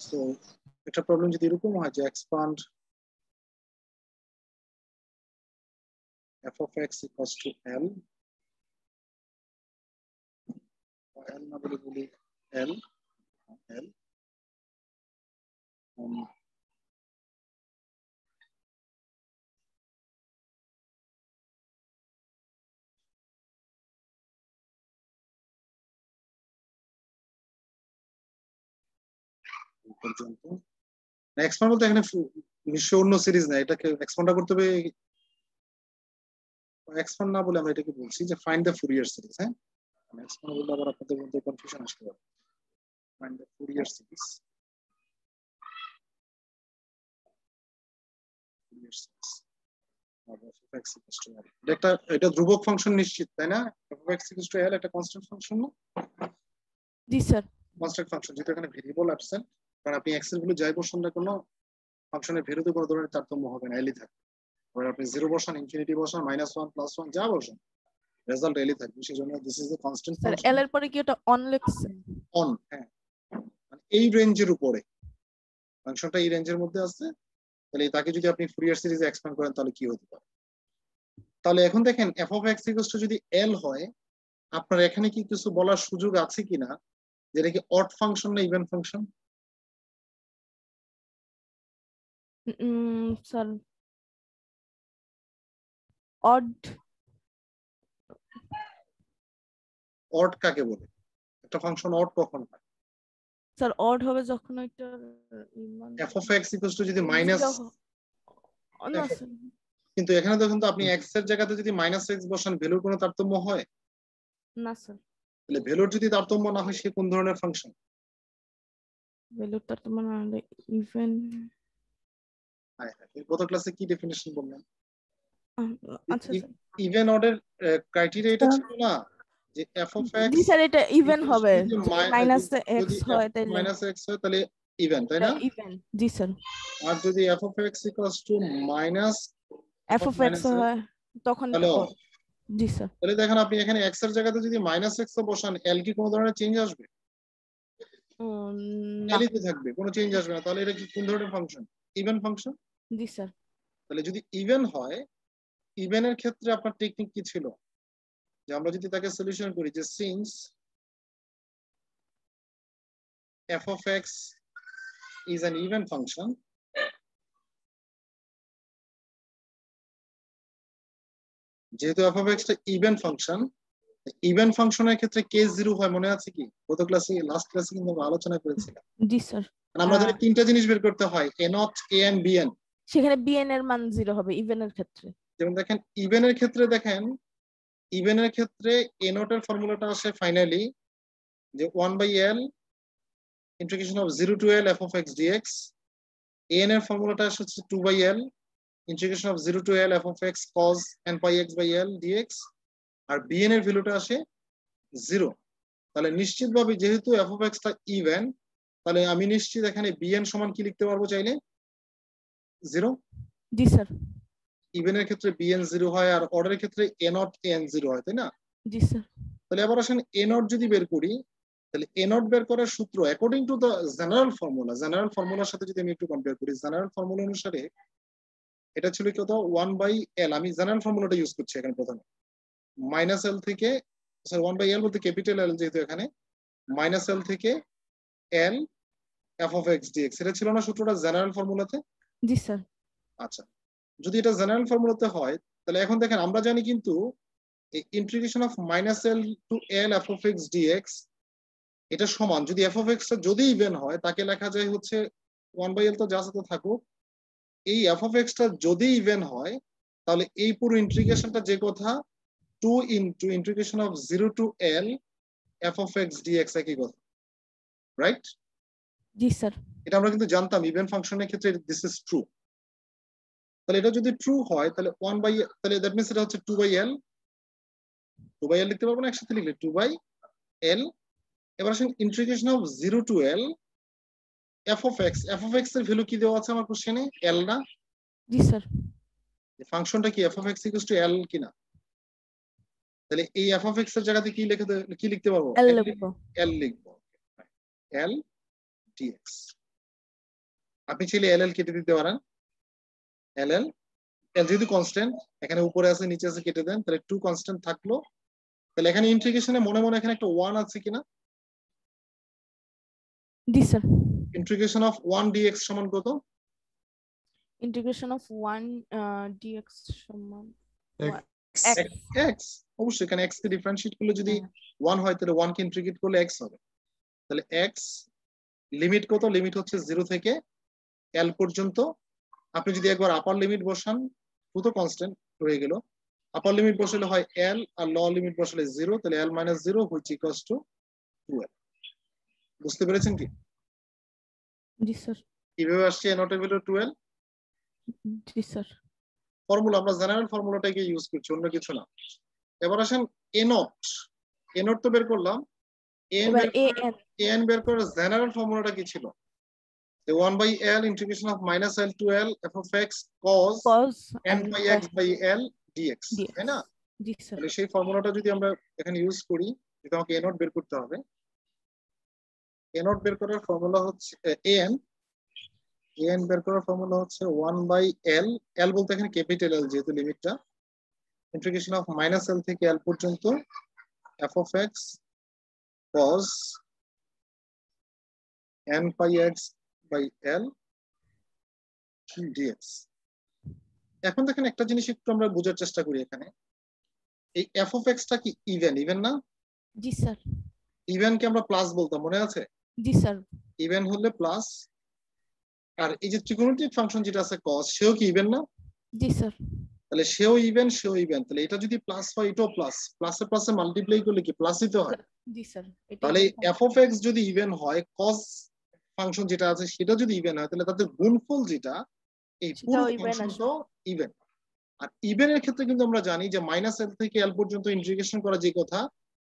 So একটা problem যদি এরকম হয় যে expand f of x equals to l, l না বলে বলি l, l পর্যন্ত এক্সপান্ড বলতে এখানে নিশ্চয় অন্য সিরিজ না, এটাকে এক্সপান্ড করতে হবে। এক্সপান্ড না বলে আমরা এটাকে বলছি যে ফাইন্ড দ্য ফুরিয়ার সিরিজ। হ্যাঁ, এক্সপান্ড বললে আবার আপনাদের মধ্যে কনফিউশন আসতে পারে। ফাইন্ড দ্য ফুরিয়ার সিরিজ, এটা ধ্রুবক ফাংশন নিশ্চিত, তাই না? f(x = l) একটা কনস্ট্যান্ট ফাংশন না? জি স্যার। কনস্ট্যান্ট ফাংশন যেটা এখানে ভেরিয়েবল অ্যাবসেন্ট, কারণ আপনি x এর গুলো যাই বসান না কোনো ফাংশনের ভ্যালুতে কোনো ধরনের তারতম্য হবে না, এলই থাকবে। এবার আপনি 0 বসান, ইনফিনিটি বসান, -1 +1 যা বসান, রেজাল্ট এলই থাকবে। সেজন্য this is the constant sir function L এর পরে কি ওটা অন লিখছে? অন, হ্যাঁ, মানে এই রেঞ্জের উপরে ফাংশনটা এই রেঞ্জের মধ্যে আছে, তাহলে তাকে যদি আপনি ফুরিয়ার সিরিজে এক্সপ্যান্ড করেন তাহলে কি হতে পারে? তাহলে এখন দেখেন f(x) = যদি l হয়, আপনার এখানে কি কিছু বলার সুযোগ আছে কিনা যেটা কি অড ফাংশন না even function? Sir odd. Odd কাকে বলে? একটা ফাংশন অড কখন হয়? স্যার অড হবে যখন ওইটা f(x) = যদি মাইনাস, না স্যার। কিন্তু এখানে দেখুন তো আপনি x এর জায়গাতে যদি -x বসান, ভ্যালুর কোনো তারতম্য হয় না স্যার। তাহলে ভ্যালুর যদি তারতম্য না হয় সে কোন ধরনের ফাংশন? ভ্যালুর তারতম্য না হলে ইভেন। হ্যাঁ, গত ক্লাসে কি ডেফিনিশন বললেন? আচ্ছা স্যার। ইভেন অর্ডার ক্রাইটেরিয়া এটা ছিল না যে f(x) জি স্যার এটা ইভেন হবে যদি যদি মাইনাস এক্স হয় তাহলে -x হয় তাহলে ইভেন, তাই না? ইভেন। জি স্যার। আর যদি f(x) = minus F of x হয় তখন এটা তাহলে অড। জি স্যার। তাহলে দেখেন আপনি এখানে x এর জায়গাতে যদি -x বসান, l কি কোনো ধরনের চেঞ্জ আসবে? না। l ই তো থাকবে, কোনো চেঞ্জ আসবে না। তাহলে এটা কি কোন ধরনের ফাংশন? Even function. জি স্যার। তাহলে যদি ইভেন হয়, ইভেনের ক্ষেত্রে আপনার টেকনিক কি ছিল? যে আমরা যদি তাকে সলিউশন করি যে since f(x) is an even function, যেহেতু f(x) টা ইভেন ফাংশন, ইভেন ফাংশনের ক্ষেত্রে কেস 0 হয়, মনে আছে কি? গত ক্লাসে, লাস্ট ক্লাসে কিন্তু আমরা আলোচনা করেছিলাম। জি স্যার। আমরা যদি তিনটা জিনিস বের করতে হয়, a0, an, bn, সেখানে বিএন এর মান 0 হবে ইভেনের ক্ষেত্রে। যেমন দেখেন ইভেনের ক্ষেত্রে, দেখেন ইভেনের ক্ষেত্রে a0 এর ফর্মুলাটা আসে ফাইনালি যে 1/l integration of 0 to l f(x) dx, an এর ফর্মুলাটা আসে 2/l integration of 0 to l f(x) cos nπx/l dx, আর bn এর ভ্যালুটা আসে 0। তাহলে নিশ্চিতভাবে যেহেতু f(x) টা ইভেন, তাহলে আমি নিশ্চিত এখানে bn সমান কি লিখতে পারবো চাইলে? 0। জি স্যার। ইভেনের ক্ষেত্রে bn 0 হয়, আর অর্ডারের ক্ষেত্রে a0 an 0 হয়, তাই না? জি স্যার। তাহলে আবার আসেন a0 যদি বের করি, তাহলে a0 বের করার সূত্র according to the general formula, general ফর্মুলার সাথে যদি আমি একটু কম্পেয়ার করি, জেনারেল ফর্মুলা অনুসারে এটা ছিল কত? 1/l। আমি জেনারেল ফর্মুলাটা ইউজ করছি এখানে প্রথমে। -l থেকে, স্যার 1/l বলতে ক্যাপিটাল L, যেহেতু এখানে -l থেকে l f(x) dx, এটা ছিল না সূত্রটা জেনারেল ফর্মুলাতে? জি স্যার। আচ্ছা, যদি এটা জেনারেল ফর্মুলাতে হয়, তাহলে এখন দেখেন আমরা জানি কিন্তু integration of -l to l f(x) dx এটা সমান, যদি f(x) টা যদি ইভেন হয় তাকে লেখা যায় হচ্ছে 1/l, তো যা আছে থাকুক। এই f(x) টা যদি ইভেন হয় তাহলে এই পুরো ইন্টিগ্রেশনটা যে কথা 2 into integration of 0 to l f(x) dx একই কথা, রাইট? জি স্যার। এটা আমরা কিন্তু জানতাম ইভেন ফাংশনের ক্ষেত্রে দিস ইজ ট্রু। তাহলে এটা যদি ট্রু হয় তাহলে 1/l, তাহলে দ্যাট মিন্স এটা হচ্ছে 2/l, 2/l লিখতে পারবো না একসাথে লিখলে 2/l। এবার আসেন integration of 0 to l f(x) এর ভ্যালু কি দেওয়া আছে আমার কোশ্চেনে? l না? জি স্যার। ফাংশনটা কি f(x) = l কিনা? তাহলে এই f(x) এর জায়গাতে কি লিখতে পারবো? এল লিখবো। l লিখবো, l dx। আপনি চাইলে এল কেটে দিতে পারেন, এল যেহেতু কনস্ট্যান্ট, এখানে উপরে আছে নিচে আছে কেটে দেন, তাহলে 2 কনস্ট্যান্ট থাকলো। তাহলে এখানে ইন্টিগ্রেশনে মনে মনে এখানে একটা 1 আছে কিনা? জি স্যার। ইন্টিগ্রেশন অফ 1 dx সমান কত? ইন্টিগ্রেশন অফ 1 dx সমান x। অবশ্যই এখানে x কে ডিফারেন্সিয়েট করলে যদি 1 হয় তাহলে 1 কে ইন্টিগ্রেট করলে x হবে। তাহলে x লিমিট কত? লিমিট হচ্ছে 0 থেকে l পর্যন্ত। আপনি যদি একবার আপার লিমিট বসান, তো কনস্ট্যান্ট রয়ে গেল, আপার লিমিট বসালে হয় l আর লোয়ার লিমিট বসালে 0, তাহলে l - 0 which equals to 2l। বুঝতে পেরেছেন কি? জি স্যার। কিভাবে আসছে n এর ভ্যালু 2l? জি স্যার। ফর্মুলা, আমরা জেনারেল ফর্মুলাটাকে ইউজ করছি, অন্য কিছু না। এবার আসেন a নট তো বের করলাম, an বের করার জেনারেল ফর্মুলাটা কি ছিল? 1/l integration of -l to l f of x cos n pi x by l dx, তাই না? জি স্যার। তাহলে সেই ফর্মুলাটা যদি আমরা এখানে ইউজ করি, যেটা আমাকে a নট বের করতে হবে, a নট বের করার ফর্মুলা হচ্ছে an বের করার ফর্মুলা হচ্ছে 1/l, l বলতে এখানে ক্যাপিটাল L যেহেতু লিমিটটা, ইন্টিগ্রেশন অফ -l থেকে l পর্যন্ত f of x cos n pi x by l dx। এখন দেখেন একটা জিনিস একটু আমরা বোঝার চেষ্টা করি এখানে, এই f of x টা কি ইভেন না? জি স্যার। ইভেন কে আমরা প্লাস বলতাম, মনে আছে? জি স্যার। ইভেন হলে প্লাস। আর এই যে ত্রিকোণমিতিক ফাংশন যেটা আছে cos, সেও কি ইভেন না? জি স্যার। তাহলে সেও ইভেন, তাহলে এটা যদি প্লাস হয় এটাও প্লাস, প্লাসে প্লাসে মাল্টিপ্লাই করলে কি প্লাসই তো হয়। জি স্যার। তাহলে f of x যদি ইভেন হয়, cos ফাংশন যেটা আছে সেটা যদি ইভেন হয়, তাহলে তাদের গুণফল যেটা এই পুরো ফাংশনটাও ইভেন। আর ইভেনের ক্ষেত্রে কিন্তু আমরা জানি যে -l থেকে l পর্যন্ত ইন্টিগ্রেশন করা যে কথা,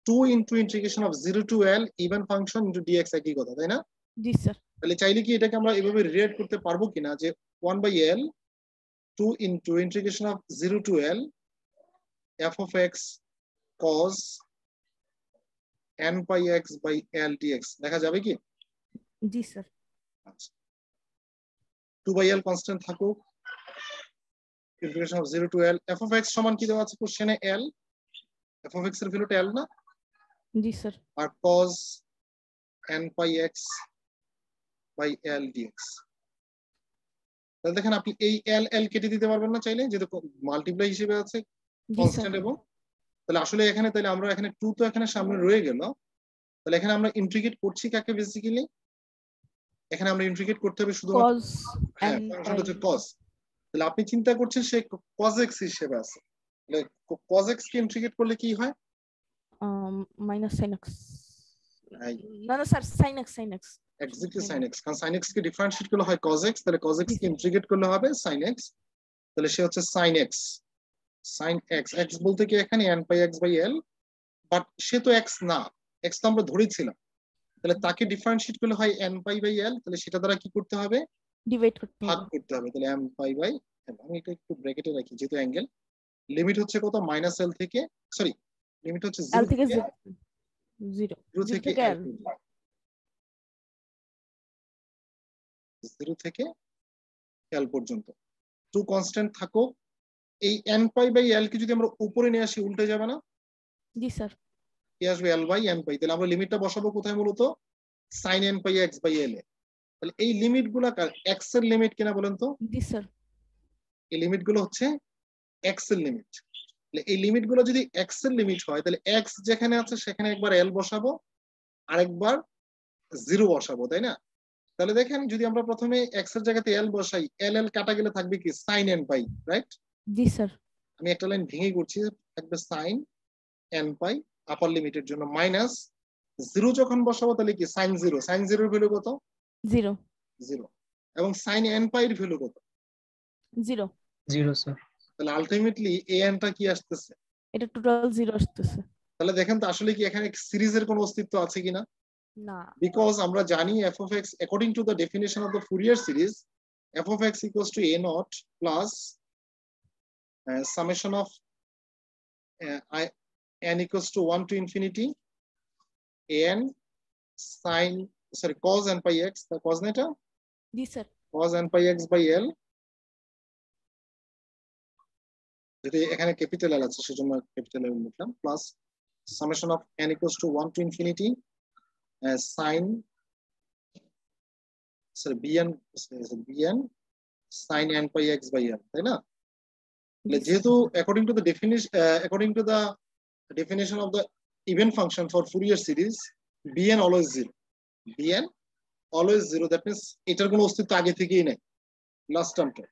2 into integration of 0 to l even function into dx একই কথা, তাই না? জি স্যার। তাহলে চাইলে কি এটাকে আমরা এভাবে রিলেট করতে পারবো কিনা যে 1/l 2 into integration of 0 to l f of x cos n pi x by l dx দেখা যাবে কি? জি স্যার। আচ্ছা, 2/l কনস্ট্যান্ট থাকুক, integration of 0 to l f of x সমান কি দেওয়া আছে কোশ্চেনে? l। f of x এর ভ্যালুটা l না? জি sir. R cos n pi x by l dx। তাহলে দেখেন আপনি এই l কেটে দিতে পারবেন না চাইলে, যেহেতু মাল্টিপ্লাই হিসেবে আছে কনস্ট্যান্ট। এবং তাহলে আসলে এখানে তাহলে আমরা এখানে 2 তো এখানে সামনে রয়ে গেল, তাহলে এখানে আমরা ইন্টিগ্রেট করছি কাকে? বেসিক্যালি এখানে আমরা ইন্টিগ্রেট করতে হবে শুধুমাত্র ফাংশনটা হচ্ছে cos। তাহলে আপনি চিন্তা করছেন সে cos x হিসেবে আছে, তাহলে cos x কে ইন্টিগ্রেট করলে কি হয়? Minus sin x। না না sir, sin x exactly sin x, কারণ sin x কে ডিফারেন্সিয়েট করলে হয় cos x, তাহলে cos x কে ইন্টিগ্রেট করলে হবে sin x। তাহলে সে হচ্ছে sin x, x বলতে কি এখানে n pi x by l, but সে তো x না, x তো আমরা ধরেছিলাম, তাহলে তাকে ডিফারেন্সিয়েট করলে হয় n pi by l, তাহলে সেটা দ্বারা কি করতে হবে? ডিভাইড ভাগ করতে হবে। তাহলে m pi by l, আমি এটা একটু ব্র্যাকেটে রাখি যেহেতু অ্যাঙ্গেল। লিমিট হচ্ছে কত? -l থেকে, সরি, লিমিট হচ্ছে 0 থেকে 0 থেকে l, 0 থেকে l পর্যন্ত 2 কনস্ট্যান্ট থাকো। এই n pi by l কে যদি আমরা উপরে নিয়ে আসি উল্টে যাবে না? জি স্যার। কি আসবে? l by n pi। তাহলে আমরা লিমিটটা বসাবো কোথায়? মূলত sin n pi x by l এ। তাহলে এই লিমিট গুলা x এর লিমিট কিনা বলেন তো? জি স্যার। এই লিমিট গুলো হচ্ছে x এর লিমিট। তাহলে এই লিমিট গুলো যদি x এর লিমিট হয়, তাহলে x যেখানে আছে সেখানে একবার l বসাবো, আরেকবার 0 বসাবো, তাই না? তাহলে দেখেন যদি আমরা প্রথমে x এর জায়গাতে l বসাই, l কাটা গেলে থাকবে কি? sin n pi, right? জি স্যার। আমি একটা লাইন ভেঙে করছি, থাকবে sin n pi আপার লিমিটের জন্য, মাইনাস 0 যখন বসাবো তাহলে কি? sin 0, sin 0 এর ভ্যালু কত? 0 এবং sin n pi এর ভ্যালু কত? 0 স্যার। তাহলে আলটিমেটলি an টা কি আসতেছে? এটা টোটাল 0 আসতেছে। তাহলে দেখেন তো আসলে কি এখানে সিরিজের কোনো অস্তিত্ব আছে কিনা? না। বিকজ আমরা জানি f of x according to the definition of the Fourier series, f of x equals to a naught plus summation of n equals to 1 to infinity an sin, sorry, cos n pi x, the cos না এটা? জি sir. cos n pi x by l, যদি এখানে capital এল আছে সেজন্য capital এল লিখলাম, plus summation of n equals to 1 to infinity sin bn sin n pi x by l, তাই না? যেহেতু according to the definition of the even function for Fourier series, bn always 0, bn always 0, that means এটার কোনো অস্তিত্ব আগে থেকেই নাই last টার্মটা।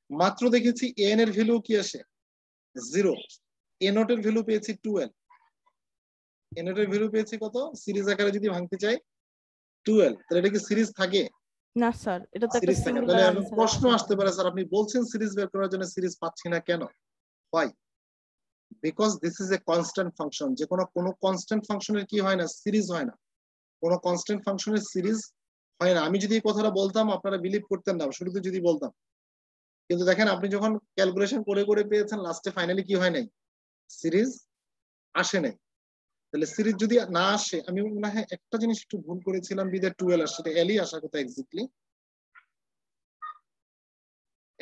মাত্র দেখেছি n এর ভ্যালু কি আসে 0, a নট এর ভ্যালু পেয়েছি 2l, a নট এর ভ্যালু পেয়েছি কত, সিরিজ আকারে যদি ভাঙতে চাই 2l, তাহলে এটা কি সিরিজ থাকে না স্যার, এটা তো একটা সিরিজ থাকে। সিঙ্গুলার তাহলে আনসার। প্রশ্ন আসতে পারে স্যার আপনি বলছেন সিরিজ বের করার জন্য, সিরিজ পাচ্ছি না কেন? why? because this is a constant function, যে কোনো কনস্ট্যান্ট ফাংশনের কি হয় না, সিরিজ হয় না, কোনো কনস্ট্যান্ট ফাংশনের সিরিজ হয় না। আমি যদি এই কথাটা বলতাম আপনারা বিলিভ করতেন না শুরুতে যদি বলতাম, কিন্তু দেখেন আপনি যখন ক্যালকুলেশন করে করে পেয়েছেন লাস্টে ফাইনালি কি হয় নাই, সিরিজ আসে নাই। তাহলে সিরিজ যদি না আসে, আমি মনে হয় একটা জিনিস একটু ভুল করেছিলাম, বিদের 12 আসে, সেটা এলই আসার কথা,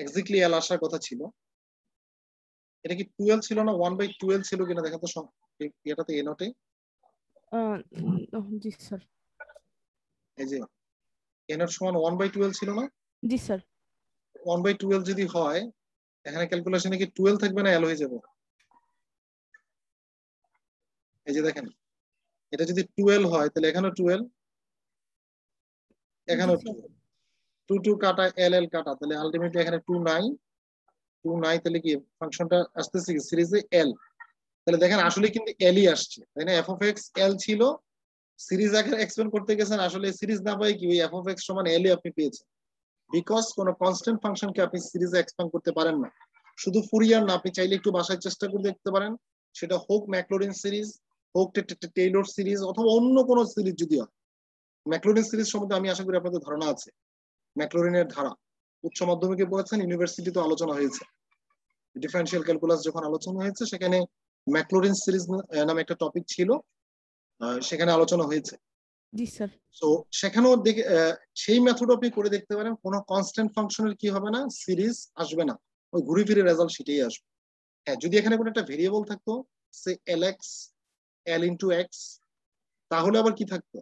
এক্স্যাক্টলি এল আসার কথা ছিল। এটা কি 12 ছিল না 1/12 ছিল কিনা দেখেন তো, এটাতে এ নটে জি স্যার, এই যে এ নট সমান 1/12 ছিল না? জি স্যার। 1/12 যদি হয় এখানে ক্যালকুলেশনে কি 12 থাকবে না এল হয়ে যাবে? এই যে দেখেন এটা যদি 12 হয় তাহলে এখানেও 12, এখানেও 12, 2 2 কাটা এল এল কাটা, তাহলে আলটিমেটলি এখানে 2 নাই, 2 নাই, তাহলে কি ফাংশনটা আসতেছে কি সিরিজে এল। তাহলে দেখেন আসলে কিন্তু এলই আসছে, তাই না? এফ অফ এক্স এল ছিল, সিরিজ আকারে এক্সপ্লেন করতে গেছেন, আসলে সিরিজ না পাই কি ওই এফ অফ এক্স সমান এলই আপনি পেয়েছেন। বিকজ কোন কনস্ট্যান্ট ফাংশনকে আপনি সিরিজে এক্সপ্যান্ড করতে পারেন না। শুধু ফুরিয়ার না, আপনি চাইলে একটু বাসায় চেষ্টা করে দেখতে পারেন, সেটা হোক ম্যাকলোরিন সিরিজ, হোক টেইলর সিরিজ, অথবা অন্য কোন সিরিজ যদি হয়। ম্যাকলোরিন সিরিজ সম্বন্ধে আমি আশা করি আপনাদের ধারণা আছে, ম্যাকলোরিনের ধারা উচ্চ মাধ্যমিকে পড়েছেন, ইউনিভার্সিটিতে আলোচনা হয়েছে, ডিফারেন্সিয়াল ক্যালকুলাস যখন আলোচনা হয়েছে সেখানে ম্যাকলোরিন সিরিজ নামে একটা টপিক ছিল, সেখানে আলোচনা হয়েছে। জি স্যার। তো সেখানেও দেখে সেই মেথড আপনি করে দেখতে পারেন, কোনো কনস্ট্যান্ট ফাংশনের কি হবে না, সিরিজ আসবে না, ওই ঘুরে ফিরে রেজাল্ট সেটাই আসবে। হ্যাঁ, যদি এখানে কোনো একটা ভেরিয়েবল থাকতো, সে L X L into x, তাহলে আবার কি থাকতো,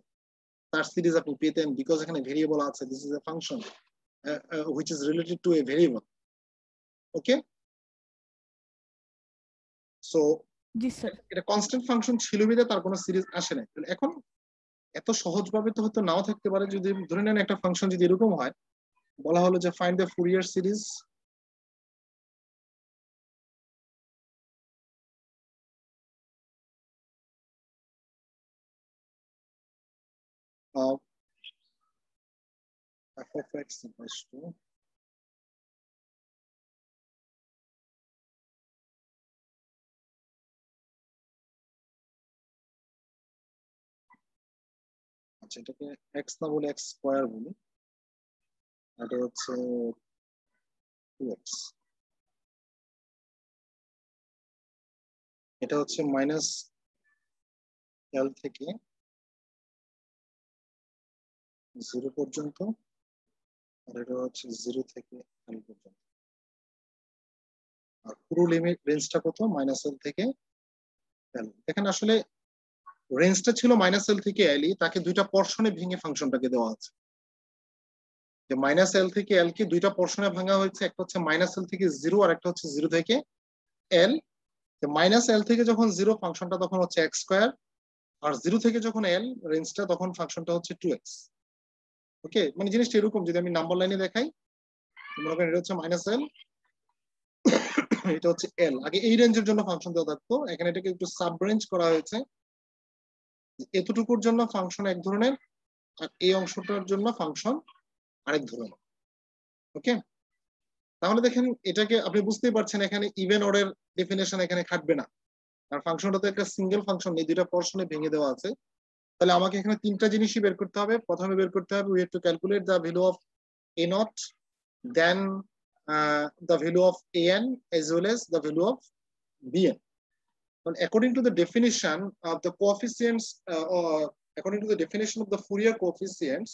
তার সিরিজ আপনি পেতেন, বিকজ এখানে ভেরিয়েবল আছে, this is a function which is related to a variable. Okay, so G sir. এটা কনস্ট্যান্ট ফাংশন ছিল বিধে তার কোনো সিরিজ আসে না। এখন এত সহজভাবে তো হয়তো নাও থাকতে পারে, যদি ধরে নেন একটা ফাংশন যদি এরকম হয়, বলা হলো যে find the Fourier series of f of x equals to আচ্ছা এটাকে x না বলে x স্কয়ার বলি, এটা হচ্ছে 2x, এটা হচ্ছে মাইনাস এল থেকে 0 পর্যন্ত, আর এটা হচ্ছে 0 থেকে এল পর্যন্ত, আর পুরো লিমিট রেঞ্জটা কত, মাইনাস এল থেকে এল। এখানে আসলে রেঞ্জটা ছিল মাইনাস এল থেকে এল, তাকে দুইটা পোরশনে ভেঙে ফাংশনটাকে দেওয়া আছে, যে মাইনাস এল থেকে এল কে দুইটা পোরশনে ভাঙা হয়েছে, একটা হচ্ছে মাইনাস এল থেকে 0 আর একটা হচ্ছে 0 থেকে এল। মাইনাস এল থেকে যখন 0 ফাংশনটা তখন হচ্ছে এক্স স্কয়ার, আর 0 থেকে যখন এল রেঞ্জটা তখন ফাংশনটা হচ্ছে 2x। ওকে, মানে জিনিসটা এরকম, যদি আমি নাম্বার লাইনে দেখাই, মনে করেন এটা হচ্ছে মাইনাস এল, এটা হচ্ছে এল, আগে এই রেঞ্জের জন্য ফাংশন দেওয়া থাকতো, এখানে এটাকে একটু সাব রেঞ্জ করা হয়েছে, এতটুকুর জন্য ফাংশন এক ধরনের আর এই অংশটার জন্য ফাংশন আরেক ধরনের। ওকে, তাহলে দেখেন এটাকে আপনি বুঝতেই পারছেন, এখানে ইভেন অর্ডার ডেফিনেশন এখানে খাটবে না, আর ফাংশনটা তো একটা সিঙ্গেল ফাংশন নেই, দুইটা পোরশনে ভেঙে দেওয়া আছে। তাহলে আমাকে এখানে তিনটা জিনিসই বের করতে হবে। প্রথমে বের করতে হবে we have to calculate the value of a naught, then the value of an as well as the value of bn. And according to the definition of the coefficients, or according to the definition of the Fourier coefficients,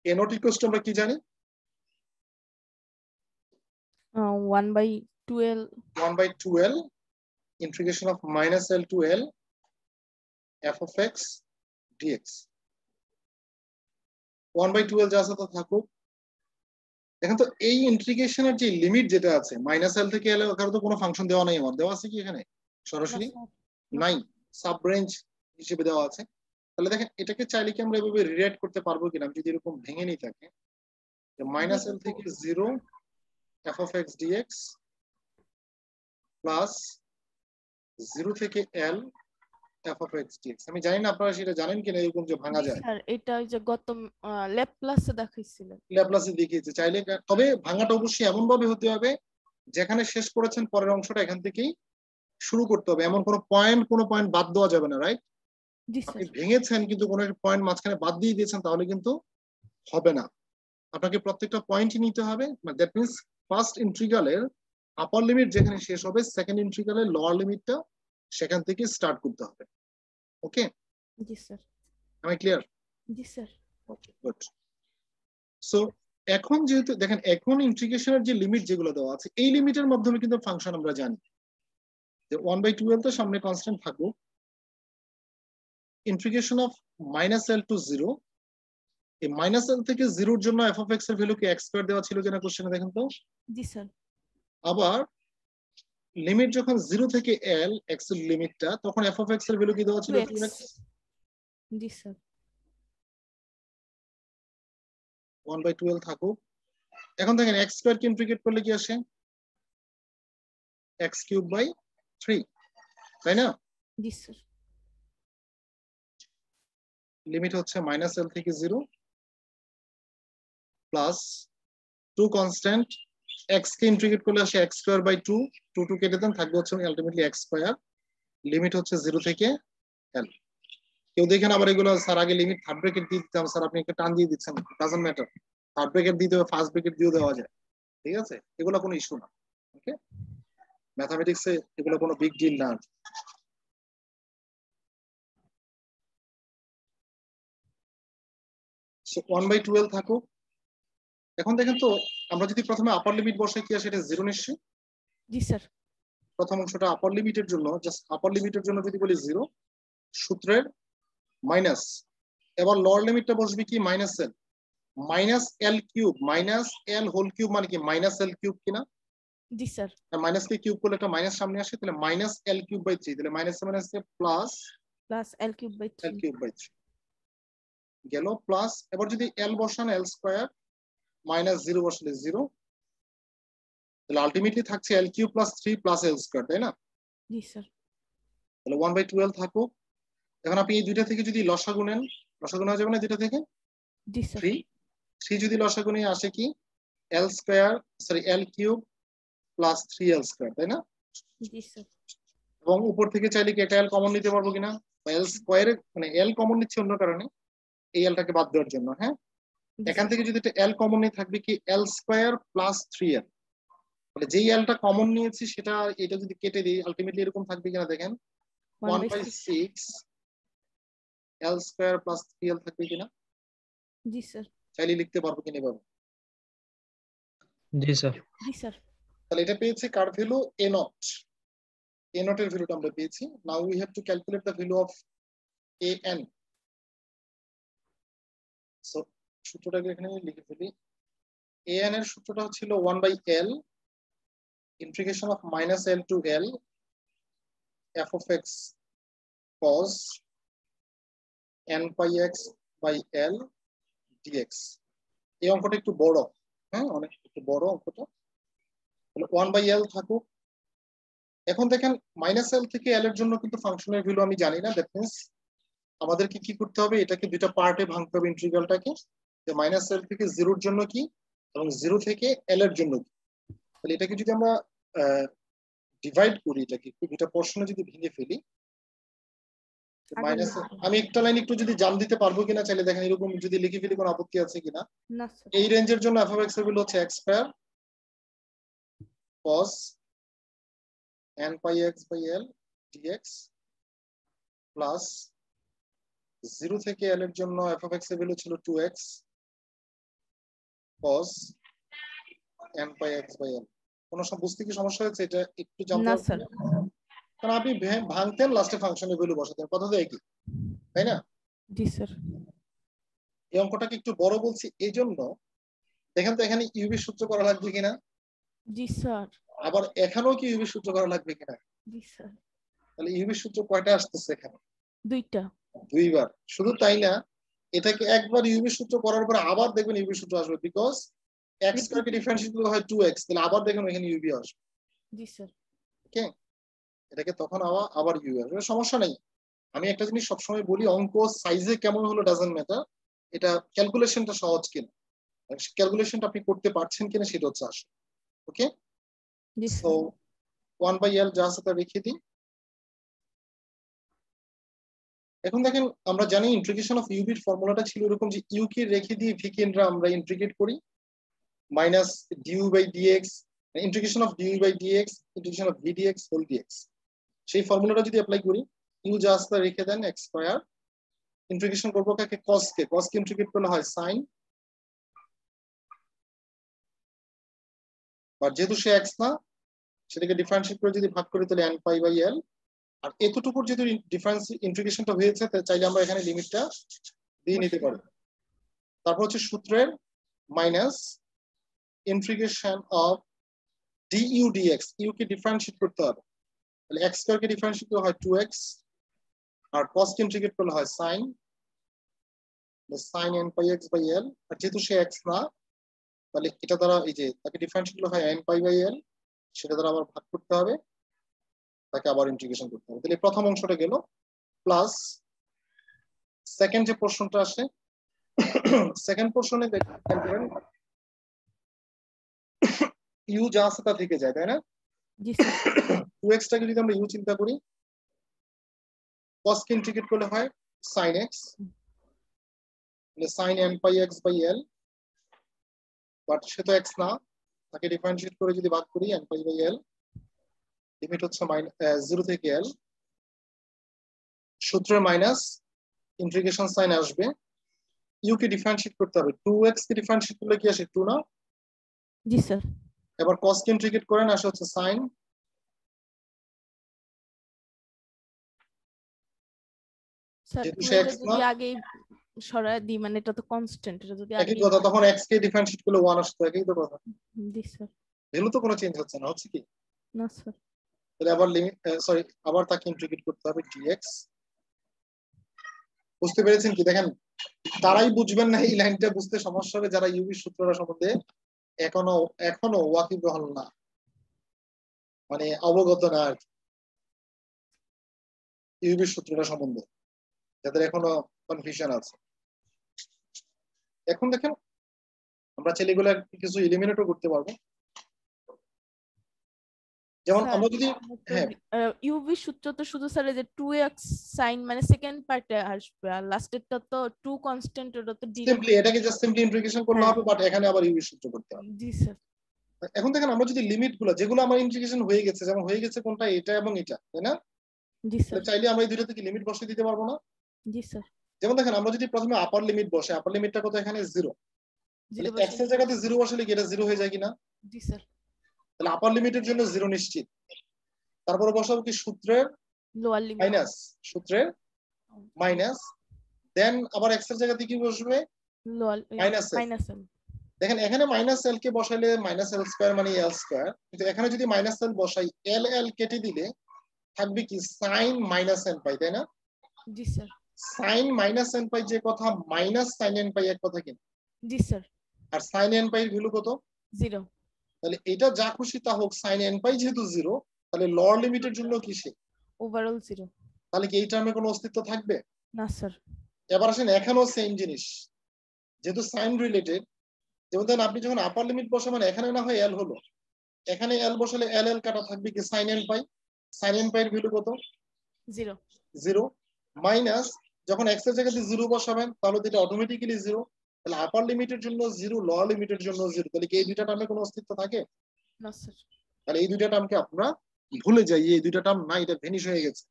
a naught equals to আমরা কি জানি 1/2L 1/2L integration of minus L to L f of x dx 1/2L যা আছে তা থাকুক। এখন তো এই ইন্টিগ্রেশনের যে লিমিট যেটা আছে মাইনাস এল থেকে এল ওখানে তো কোনো ফাংশন দেওয়া নাই, আমার দেওয়া আছে কি এখানে সরাসরি নাই, সাব রেঞ্জ হিসেবে দেওয়া আছে। তাহলে দেখেন এটাকে চাইলে কি আমরা এভাবে রিরাইট করতে পারবো কিনা, আমি যদি এরকম ভেঙে নিই থাকে মাইনাস এল থেকে 0 f of x dx plus 0 থেকে l f of x dx। আমি জানি না আপনারা সেটা জানেন কিনা এরকম যে ভাঙা যায়। স্যার এটা ওই যে গত ল্যাপ্লাসে দেখাইছিলেন, ল্যাপ্লাসে দেখিয়েছে চাইলে, তবে ভাঙাটা অবশ্যই এমন ভাবে হতে হবে যেখানে শেষ করেছেন পরের অংশটা এখান থেকেই শুরু করতে হবে, এমন কোনো পয়েন্ট বাদ দেওয়া যাবে না, রাইট? আপনি ভেঙেছেন কিন্তু কোনো পয়েন্ট মাঝখানে বাদ দিয়ে দিয়েছেন তাহলে কিন্তু হবে না, আপনাকে প্রত্যেকটা পয়েন্টই নিতে হবে। দ্যাট মিন্স ফার্স্ট ইন্টিগ্রালের আপার লিমিট যেখানে শেষ হবে সেকেন্ড ইন্টিগ্রালের লোয়ার লিমিটটা সেখান থেকে স্টার্ট করতে হবে। ওকে, জি স্যার, am I clear? জি স্যার। Okay, good. সো এখন যেহেতু দেখেন এখন ইন্টিগ্রেশনের যে লিমিট যেগুলো দেওয়া আছে এই লিমিটের মাধ্যমে কিন্তু ফাংশন আমরা জানি যে 1/2L তো সামনে কনস্ট্যান্ট থাকবে, integration of minus L to 0, এই মাইনাস এল থেকে 0 এর জন্য f of x এর ভ্যালু কি x স্কয়ার দেওয়া ছিল কিনা কোশ্চেনে দেখেন তো। জি স্যার। আবার লিমিট যখন 0 থেকে l x এর লিমিটটা তখন f of x এর ভ্যালু কি দেওয়া ছিল 2x। জি স্যার। 1/2L থাকুক। এখন দেখেন x স্কয়ার কে ইন্টিগ্রেট করলে কি আসে x কিউব বাই 3, তাই না? জি স্যার। লিমিট হচ্ছে মাইনাস এল থেকে 0 প্লাস 2 কনস্ট্যান্ট x কে ইন্টিগ্রেট করলে আসে x স্কয়ার বাই 2, 2 কেটে দেন থাকবে হচ্ছে আলটিমেটলি x স্কয়ার। লিমিট হচ্ছে 0 থেকে l। কেউ দেখেন আবার এগুলো স্যার আগে লিমিট থার্ড ব্র্যাকেট দিয়ে দিতাম, স্যার আপনি একটা টান দিয়ে দিচ্ছেন, ডাজন্ট ম্যাটার, থার্ড ব্র্যাকেট দিতে হবে ফার্স্ট ব্র্যাকেট দিয়েও দেওয়া যায়, ঠিক আছে, এগুলো কোনো ইস্যু না। ওকে, ম্যাথমেটিক্সে এগুলো কোনো বিগ ডিল না। সো 1/2L থাকুক। এখন দেখেন তো আমরা যদি প্রথমে আপার লিমিট বসাই কি আসে, এটা 0 নিশ্চয়ই। জি স্যার। প্রথম অংশটা আপার লিমিটের জন্য, জাস্ট আপার লিমিটের জন্য যদি বলি 0 সূত্রের মাইনাস, এবার লোয়ার লিমিটটা বসবে কি minus L, minus L cube, minus L whole cube মানে কি মাইনাস এল কিউব কিনা। জি স্যার। মাইনাস কে কিউব করলে একটা মাইনাস সামনে আসে, তাহলে মাইনাস এল কিউব বাই 3, তাহলে minus minus plus L cube by 3, L cube by 3 গেল প্লাস। এবার যদি এল বসান এল স্কয়ার, মাইনাস 0 বসলে 0, তাহলে আলটিমেটলি থাকছে এল cube plus 3 plus L square, তাই না? জি স্যার। তাহলে 1/2L থাকুক। এখন আপনি এই দুইটা থেকে যদি লসাগু নেন, লসাগু নেওয়া যাবে না দুইটা থেকে? জি স্যার। 3 যদি লসাগু নিয়ে আসে কি L square, sorry L cube plus 3L square, তাই না? জি স্যার। এবং উপর থেকে চাইলে কি এটা এল কমন নিতে পারবো কিনা, এল স্কয়ারে মানে এল কমন নিচ্ছে অন্য কারণে এই এলটাকে বাদ দেওয়ার জন্য। হ্যাঁ, এখান থেকে যদি এল কমন নিয়ে থাকবে কি এল স্কয়ার প্লাস 3L, তাহলে যেই এলটা কমন নিয়েছি সেটা এটা যদি কেটে দিই আলটিমেটলি এরকম থাকবে কিনা দেখেন 1/6 এল স্কয়ার প্লাস 3L থাকবে কিনা। জি স্যার। চাইলে লিখতে পারবো কিনা এভাবে। জি স্যার। জি স্যার। তাহলে এটা পেয়েছি কার value a naught, a naught এর ভ্যালুটা আমরা পেয়েছি। Now we have to calculate the value of an। সো সূত্রটাকে এখানে লিখে ফেলি। an এর সূত্রটা ছিল 1/L integration of minus L to L f of x cos n pi x by L dx। এই অঙ্কটা একটু বড়, হ্যাঁ অনেক একটু বড় অঙ্কটা, তাহলে 1/L থাকুক। এখন দেখেন মাইনাস এল থেকে এল এর জন্য কিন্তু ফাংশনের ভ্যালু আমি জানি না, দ্যাট মিন্স আমাদেরকে কি করতে হবে, এটাকে দুইটা পার্টে ভাঙতে হবে ইন্টিগ্রালটাকে, যে মাইনাস এল থেকে 0 এর জন্য কি এবং 0 থেকে এল এর জন্য কি। তাহলে এটাকে যদি আমরা ডিভাইড করি, এটাকে একটু দুইটা পোরশনে যদি ভেঙে ফেলি, মাইনাস আমি একটা লাইন একটু যদি জাম দিতে পারবো কিনা চাইলে দেখেন, এরকম যদি লিখে ফেলি কোনো আপত্তি আছে কিনা। না স্যার। এই রেঞ্জের জন্য f of x এর ভ্যালু হচ্ছে x square cos n pi x by L dx plus 0 থেকে L এর জন্য f of x এর ভ্যালু ছিল 2x cos n pi x by l। কোন বুঝতে কি সমস্যা হচ্ছে? এটা একটু জানতে না হবে, স্যার। কারণ আপনি ভাঙতেন লাস্টে ফাংশনের ভ্যালু বসাতেন, কথা তো একই, তাই না? জি স্যার। এই অঙ্কটাকে একটু বড় বলছি এই জন্য, দেখেন তো এখানে ইউবি সূত্র করা লাগবে কিনা, জি স্যার। আবার এখানেও কি ইউবি সূত্র করা লাগবে কিনা। জি স্যার। তাহলে ইউবি সূত্র কয়টা আসতেছে এখানে? দুইটা। দুইবার। শুধু তাই না, এটাকে একবার ইউবি সূত্র করার পরে আবার দেখবেন ইউবি সূত্র আসবে, বিকজ x স্কয়ারকে ডিফারেন্সিয়েট করলে হয় 2x, তাহলে আবার দেখুন এখানে ইউবি আসবে। জি স্যার। ওকে, এটাকে তখন আবার ইউবি আসবে, সমস্যা নেই। আমি একটা জিনিস সবসময় বলি, অঙ্ক সাইজে কেমন হলো ডাজন্ট ম্যাটার, এটা ক্যালকুলেশনটা সহজ কিনা, ক্যালকুলেশনটা আপনি করতে পারছেন কিনা সেটা হচ্ছে আসল। ওকে, জি সো স্যার। 1/l যা আছে তা রেখে দিই। এখন দেখেন, আমরা জানি ইন্টিগ্রেশন অফ ইউবির ফর্মুলাটা ছিল এরকম যে ইউ কে রেখে দিয়ে ভি কে আমরা ইন্টিগ্রেট করি, minus du by dx, integration of du by dx, integration of v dx whole dx. সেই ফর্মুলাটা যদি অ্যাপ্লাই করি, ইউ যা আছে তা রেখে দেন এক্স স্কয়ার, ইন্টিগ্রেশন করবো কাকে? কস কে। কস কে ইন্টিগ্রেট করলে হয় সাইন, আর যেহেতু সে এক্স না, সেটাকে ডিফারেন্সিয়েট করে যদি ভাগ করি তাহলে n পাই বাই l। আর এতটুকুর যেহেতু ডিফারেন্স ইন্টিগ্রেশনটা হয়েছে, চাইলে আমরা এখানে লিমিটটা দিয়ে নিতে পারি। তারপর হচ্ছে সূত্রের minus integration of du dx, u কে ডিফারেন্সিয়েট করতে হবে, তাহলে এক্স স্কয়ার কে ডিফারেন্সিয়েট করলে হয় 2x, আর cos কে ইন্টিগ্রেট করলে হয় sin, sin n pi x by l। আর যেহেতু সে x না, তাহলে এটা দ্বারা এই যে তাকে ডিফারেন্সিয়েট করলে হয় n পাই বাই l, সেটা দ্বারা আবার ভাগ করতে হবে, তাকে আবার ইন্টিগ্রেশন করতে হবে। তাহলে প্রথম অংশটা গেল, প্লাস সেকেন্ড যে পোর্শনটা আসে, সেকেন্ড পোর্শনে দেখেন ইউ যা আছে তা থেকে যায়, তাই না? জি স্যার। 2x টাকে যদি আমরা ইউ চিন্তা করি, cos কে ইন্টিগ্রেট করলে হয় sin x, মানে sin n pi x by l, but সে তো x না, তাকে ডিফারেন্সিয়েট করে যদি ভাগ করি n pi by l, limit হচ্ছে 0 থেকে l, সূত্রের মাইনাস ইন্টিগ্রেশন সাইন আসবে, ইউ কে ডিফারেন্সিয়েট করতে হবে, 2x কে ডিফারেন্সিয়েট করলে কি আসে? 2 না? জি স্যার। এবার cos কে ইন্টিগ্রেট করেন, আসে হচ্ছে sin, স্যার যেহেতু 2 সে এটা x না, যদি আগে সরায় দিই, মানে এটা তো কনস্ট্যান্ট, এটা যদি একই আগে। কথা, তখন x কে ডিফারেন্সিয়েট করলে 1 আসতো, একই তো কথা। জি স্যার। ভ্যালু তো কোনো চেঞ্জ হচ্ছে না, হচ্ছে কি? না স্যার। তাহলে আবার লিমিট, সরি, আবার তাকে ইন্টিগ্রেট করতে হবে dx। বুঝতে পেরেছেন কি? দেখেন, তারাই বুঝবেন না, এই লাইনটা বুঝতে সমস্যা হবে যারা ইউবি সূত্রটা সম্বন্ধে এখনো এখনো ওয়াকিবহাল না, মানে অবগত না আর কি, ইউবি সূত্রটা সম্বন্ধে যাদের এখনো কনফিউশন আছে। এখন দেখেন, আমরা চাইলে এগুলো কিছু এলিমিনেটও করতে পারবো, যেমন স্যার আমরা যদি, হ্যাঁ ইউভি সূত্র তো শুধু স্যার এই যে 2x সাইন মানে সেকেন্ড পার্টে আসবে, আর লাস্টেরটা তো 2 কনস্ট্যান্ট, ওটা তো সিম্পলি ডিরেক্ট। এটাকে জাস্ট সিম্পলি ইন্টিগ্রেশন করলে হ্যাঁ। হবে, বাট এখানে আবার ইউবি সূত্র করতে হবে। জি স্যার। এখন দেখেন, আমরা যদি লিমিট গুলো যেগুলো আমার ইন্টিগ্রেশন হয়ে গেছে, যেমন হয়ে গেছে কোনটা, এটা এবং এটা, তাই না? জি তাহলে স্যার। চাইলে আমরা এই দুটো থেকে লিমিট বসিয়ে দিতে পারবো না? জি স্যার। যেমন দেখেন, আমরা যদি প্রথমে আপার লিমিট বসে, আপার লিমিটটা কত? এখানে 0, তাহলে 0 এক্স বসে। এর জায়গাতে 0 বসালে কি এটা 0 হয়ে যায় কিনা? জি স্যার। তাহলে আপার লিমিটের জন্য 0 নিশ্চিত। তারপরে বসাবো কি? সূত্রের লোয়ার লিমিট। মাইনাস, সূত্রের মাইনাস, দেন আবার এক্স এর জায়গাতে কি বসবে? Lower minus L. মাইনাস। দেখেন এখানে মাইনাস এল কে বসাইলে মাইনাস এল স্কয়ার মানে এল স্কয়ার, কিন্তু এখানে যদি মাইনাস এল বসাই, এল এল কেটে দিলে থাকবে কি? সাইন মাইনাস এন পাই, তাই না? জি স্যার। সাইন মাইনাস এন পাই যে কথা, মাইনাস সাইন এন পাই এক কথা কিন্তু। জি স্যার। আর সাইন এন পাই এর ভ্যালু কত? 0। তাহলে এটা যা খুশি তা হোক, সাইন এন পাই যেহেতু 0, তাহলে লোয়ার লিমিটের জন্য কি সে? ওভারঅল 0। তাহলে কি এই টার্মে কোনো অস্তিত্ব থাকবে? না স্যার। এবার আসেন, এখানেও সেম জিনিস, যেহেতু সাইন রিলেটেড, যেমন ধরেন আপনি যখন আপার লিমিট বসাবেন, এখানে না হয় এল হলো, এখানে এল বসালে এল এল কাটা থাকবে কি? Sign N pi. Sign N পাই এর ভ্যালু কত? 0। 0। মাইনাস, যখন এক্স এর জায়গাতে 0 বসাবেন, তাহলে এটা অটোমেটিক্যালি 0। তাহলে আপার লিমিটের জন্য 0, লোয়ার লিমিটের জন্য 0, তাহলে কি এই দুইটা টার্মে কোনো অস্তিত্ব থাকে? না স্যার। তাহলে এই দুইটা টার্মকে আমরা ভুলে যাই, এই দুইটা টার্ম না, এটা ভেনিশ হয়ে গেছে।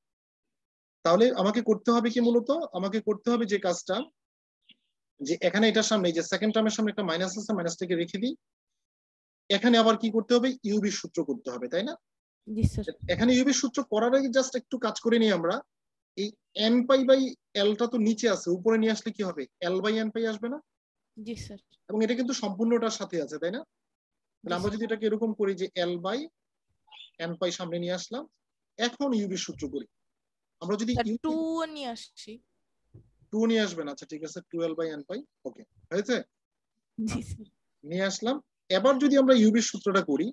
তাহলে আমাকে করতে হবে কি? মূলত আমাকে করতে হবে যে কাজটা, যে এখানে এটার সামনে যে সেকেন্ড টার্মের সামনে একটা মাইনাস আছে, মাইনাসটাকে রেখে দিই। এখানে আবার কি করতে হবে, ইউবি সূত্র করতে হবে, তাই না? জি স্যার। এখানে ইউবি সূত্র করার আগে জাস্ট একটু কাজ করে নিই আমরা। এই এন পাই বাই এলটা তো নিচে আছে, উপরে নিয়ে আসলে কি হবে, এল বাই এন পাই আসবে না? জি স্যার। এবং এটা কিন্তু সম্পূর্ণটার সাথে আছে, তাই না? তাহলে আমরা যদি এটাকে এরকম করি যে এল বাই এন পাই সামনে নিয়ে আসলাম, এখন ইউবি সূত্র করি। আমরা যদি 2 নিয়ে আসছি। 2 নিয়ে আসবেন, আচ্ছা ঠিক আছে, 2l বাই এন পাই, ওকে হয়েছে, জি স্যার। নিয়ে আসলাম। এবার যদি আমরা ইউবি সূত্রটা করি,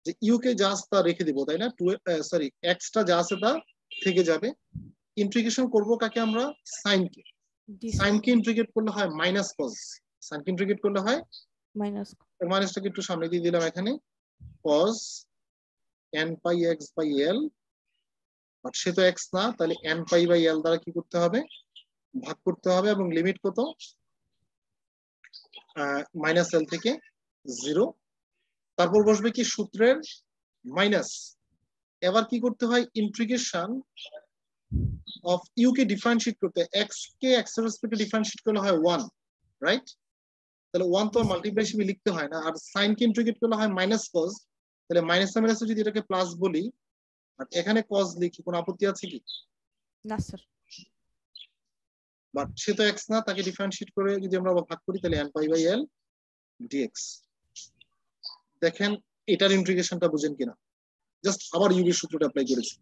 যে ইউ কে যা আছে তা রেখে দিব, তাই না? সরি, এক্সটা যা আছে তা থেকে যাবে। ইন্টিগ্রেশন করব কাকে আমরা, সাইন কে। সাইন কে ইন্টিগ্রেট করলে হয় মাইনাস কজ, সাইন কে ইন্টিগ্রেট করলে হয় মাইনাস। মাইনাসটাকে একটু সামনে দিয়ে দিলাম এখানে, cos N pi X by L, but সে তো এক্স না, তাহলে এন পাই বাই এল দ্বারা কি করতে হবে, ভাগ করতে হবে। এবং লিমিট কত, মাইনাস এল থেকে 0। তারপর বসবে কি সূত্রের মাইনাস। এবার কি করতে হয়, ইন্টিগ্রেশন অফ ইউ কে ডিফারেন্সিয়েট করতে, এক্স কে এক্স এর রেসপেক্টে ডিফারেন্সিয়েট করলে হয় 1, রাইট? তাহলে 1 তো মাল্টিপ্লাই হিসেবে লিখতে হয় না। আর সাইন কে ইন্টিগ্রেট করলে হয় মাইনাস কজ, তাহলে মাইনাস মাইনাসে যদি এটাকে প্লাস বলি আর এখানে কজ লিখি, কোনো আপত্তি আছে কি? না স্যার। বাট সে তো এক্স না, তাকে ডিফারেন্সিয়েট করে যদি আমরা ভাগ করি তাহলে n pi by L dx. দেখেন এটার ইন্টিগ্রেশনটা বুঝেন কিনা, জাস্ট আবার ইউবি সূত্রটা অ্যাপ্লাই করেছি।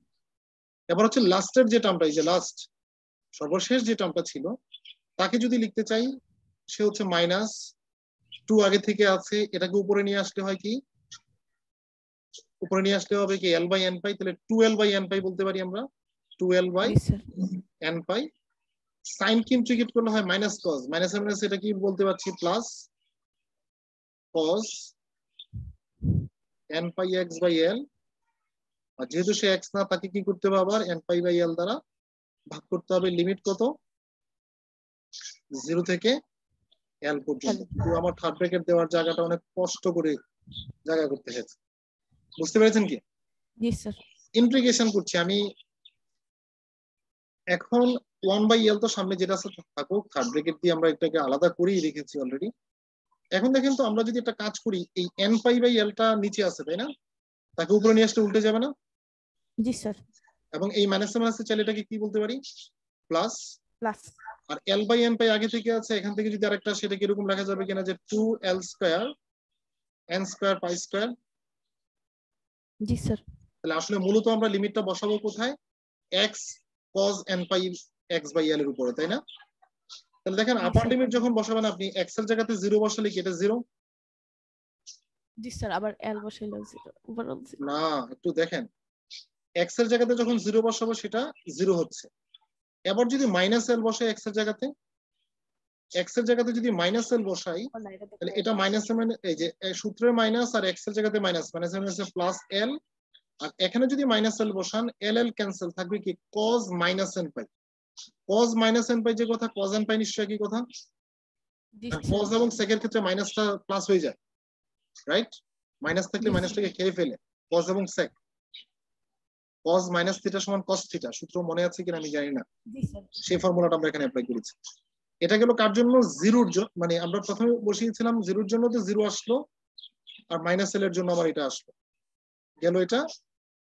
এবার হচ্ছে লাস্টের যে টার্মটা, এই যে লাস্ট সর্বশেষ যে টার্মটা ছিল, তাকে যদি লিখতে চাই, সে হচ্ছে মাইনাস 2 আগে থেকে আছে, এটাকে উপরে নিয়ে আসলে হয় কি, উপরে নিয়ে আসলে হবে কি এল বাই এন পাই, তাহলে 2l বাই এন পাই বলতে পারি আমরা, 2l by N pi. Sine কি ইন্টিগ্রেট করলে হয় মাইনাস কজ, মাইনাস মাইনাস এটা কি বলতে পারছি, plus cos N pi X by L. আর যেহেতু সে এক্স না, তাকে কি করতে হবে, আবার এন পাই বাই এল দ্বারা ভাগ করতে হবে। লিমিট কত, 0 থেকে এল পর্যন্ত। কিন্তু আমার থার্ড ব্র্যাকেট দেওয়ার জায়গাটা অনেক কষ্ট করে জায়গা করতে হয়েছে, বুঝতে পেরেছেন কি? জি স্যার। ইন্টিগ্রেশন করছি আমি এখন 1 বাই এল তো সামনে যেটা আছে থাকুক, থার্ড ব্র্যাকেট দিয়ে আমরা এটাকে আলাদা করেই রেখেছি অলরেডি। এখন দেখেন তো, আমরা যদি একটা কাজ করি, এই এন পাই বাই এলটা নিচে আছে, তাই না? তাকে উপরে নিয়ে আসতে উল্টে যাবে না? জি স্যার। এবং এই মাইনাসে মাইনাসে চাইলে এটাকে কি বলতে পারি, প্লাস। প্লাস। আর এল বাই এন পাই আগে থেকে আছে, এখান থেকে যদি আরেকটা, সেটা কিরকম লেখা যাবে কিনা, যে 2l square N square pi square. জি স্যার। তাহলে আসলে মূলত আমরা লিমিটটা বসাবো কোথায়, X cos N pi X by L এর উপরে, তাই না? তাহলে দেখেন আপার লিমিট যখন বসাবেন আপনি, এক্স এর জায়গাতে 0 বসালে কি এটা 0? জি স্যার। আবার এল বসাইলে 0, ওভারঅল 0 না, একটু দেখেন, এক্স এর জায়গাতে যখন 0 বসাবো সেটা 0 হচ্ছে। এবার যদি মাইনাস এল বসাই এক্স এর জায়গাতে, এক্স এর জায়গাতে যদি মাইনাস এল বসাই, তাহলে এটা মাইনাস, এই যে সূত্রের মাইনাস আর এক্স এর জায়গাতে মাইনাস, মাইনাস মাইনাস প্লাস এল। আর এখানে যদি মাইনাস এল বসান, এল এল ক্যান্সেল, থাকবে কি কজ মাইনাস এন পাই। কজ মাইনাস এন পাই যে কথা, কজ এন পাই নিশ্চয়ই কি কথা, কজ এবং সেকের ক্ষেত্রে মাইনাসটা প্লাস হয়ে যায়, রাইট? মাইনাস থাকলে মাইনাসটাকে খেয়ে ফেলে, কজ এবং সেক। কজ মাইনাস থিটা সমান কস থিটা, সূত্র মনে আছে কিনা আমি জানি না, সেই ফর্মুলাটা আমরা এখানে অ্যাপ্লাই করেছি। এটা গেল কার জন্য, জিরোর জন্য, মানে আমরা প্রথমে বসিয়েছিলাম জিরোর জন্য, তো 0 আসলো, আর মাইনাস এল এর জন্য আমার এটা আসলো, গেল এটা।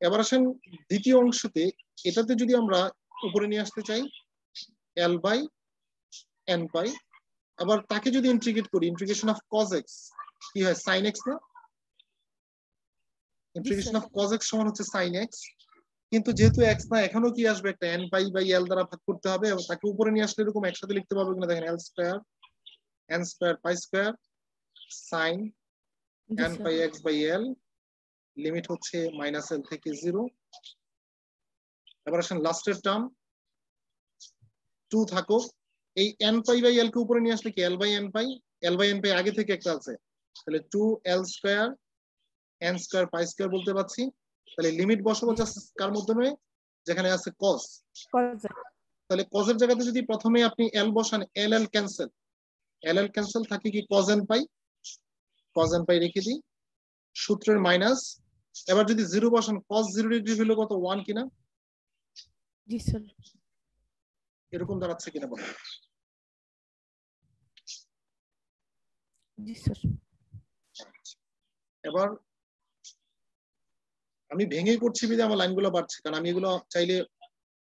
এবার আসেন দ্বিতীয় অংশতে, এটাতে যদি আমরা উপরে নিয়ে আসতে চাই এল বাই এন পাই, আবার তাকে যদি ইন্টিগ্রেট করি, ইন্টিগ্রেশন অফ কজ এক্স কি হয়, সাইন এক্স না? ইন্টিগ্রেশন অফ কজ এক্স সমান হচ্ছে সাইন এক্স। কিন্তু যেহেতু এক্স না, এখানেও কি আসবে, একটা এন পাই বাই এল দ্বারা ভাগ করতে হবে, এবং তাকে উপরে নিয়ে আসলে এরকম একসাথে লিখতে পারবো কিনা দেখেন, L square N square pi square sine N pi X by L, limit হচ্ছে মাইনাস এল থেকে 0। এবার আসেন লাস্টের টার্ম 2 থাকো, এই এন পাই বাই এল কে উপরে নিয়ে আসলে কি L by N pi, L by N pi আগে থেকে একটা আছে, তাহলে 2l square N square pi square বলতে পারছি। তাহলে লিমিট বসাবো জাস্ট কার মাধ্যমে, যেখানে আছে cos, তাহলে cos এর জায়গাতে যদি প্রথমে আপনি l বসান, l l cancel, l l cancel, থাকে কি cos n পাই, cos n পাই রেখে দিই, সূত্রের মাইনাস। এবার যদি 0 বসান, cos 0 ডিগ্রি হলো কত, 1 কিনা? জি স্যার। এরকম দাঁড়াচ্ছে কিনা বলেন? জি স্যার। এবার আমি ভেঙে করছি বিধে আমার লাইনগুলো বাড়ছে, কারণ আমি এগুলো চাইলে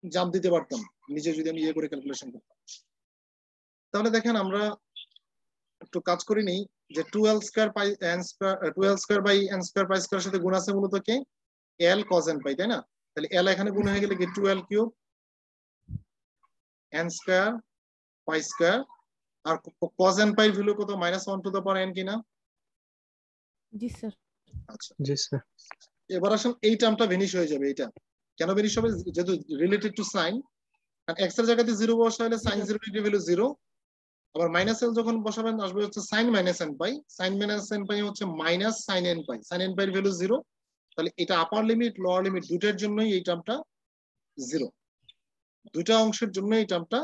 জাম্প দিতে পারতাম নিজে, যদি আমি ইয়ে করে ক্যালকুলেশন করতাম। তাহলে দেখেন আমরা একটু কাজ করে নিই, যে 2l square pi n square 2l square by n square pi square সাথে গুণ আছে মূলত কি l cos n পাই, তাই না? তাহলে l এখানে গুণ হয়ে গেলে কি 2l cube n square pi square, আর cos n পাই ভ্যালু কত -1 টু দ্য পাওয়ার n কিনা? জি স্যার। আচ্ছা জি স্যার। এবার আসুন এই টার্মটা ভ্যানিশ হয়ে যাবে। এটা কেন ভ্যানিশ হবে? যেহেতু রিলেটেড টু সাইন, আর x এর জায়গাতে 0 বসাইলে sin 0 ডিগ্রি ভ্যালু 0, আবার মাইনাস l যখন বসাবেন আসবে হচ্ছে sin মাইনাস n পাই, sin মাইনাস n পাই হচ্ছে মাইনাস sin n পাই, sin n পাই এর ভ্যালু 0। তাহলে এটা আপার লিমিট লোয়ার লিমিট দুটার জন্যই এই টার্মটা 0, দুইটা অংশের জন্য এই টার্মটা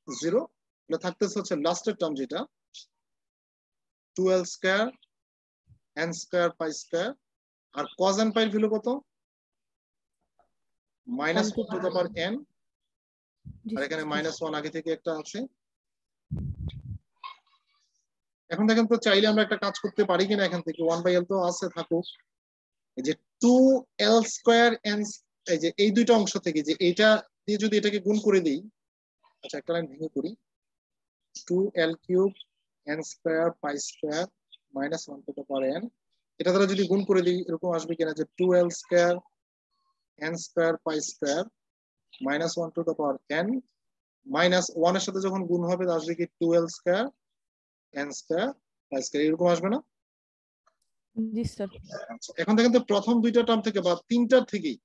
0। তাহলে থাকতেছে হচ্ছে লাস্টের টার্ম যেটা 2l square n square pi square, আর cos n পাই এর ভ্যালু কত -1 টু দ্য পাওয়ার n, আর এখানে -1 আগে থেকে একটা আছে। এখন দেখেন তো চাইলে আমরা একটা কাজ করতে পারি কিনা, এখান থেকে 1/l তো আছে থাকুক, এই যে 2l স্কয়ার n, এই যে এই দুইটা অংশ থেকে যে এইটা দিয়ে যদি এটাকে গুণ করে দেই, আচ্ছা একটা লাইন ভেঙে করি, 2l cube n square pi square -1 to the power n, এটা দ্বারা যদি গুণ করে দিই এরকম আসবে কিনা যে 2l square n square pi square -1 to the power n, -1 এর সাথে যখন গুণ হবে আসবে কি 2l square n square pi square, এরকম আসবে না? জি স্যার। আচ্ছা এখন দেখেন তো প্রথম দুইটা টার্ম থেকে বা তিনটার থেকেই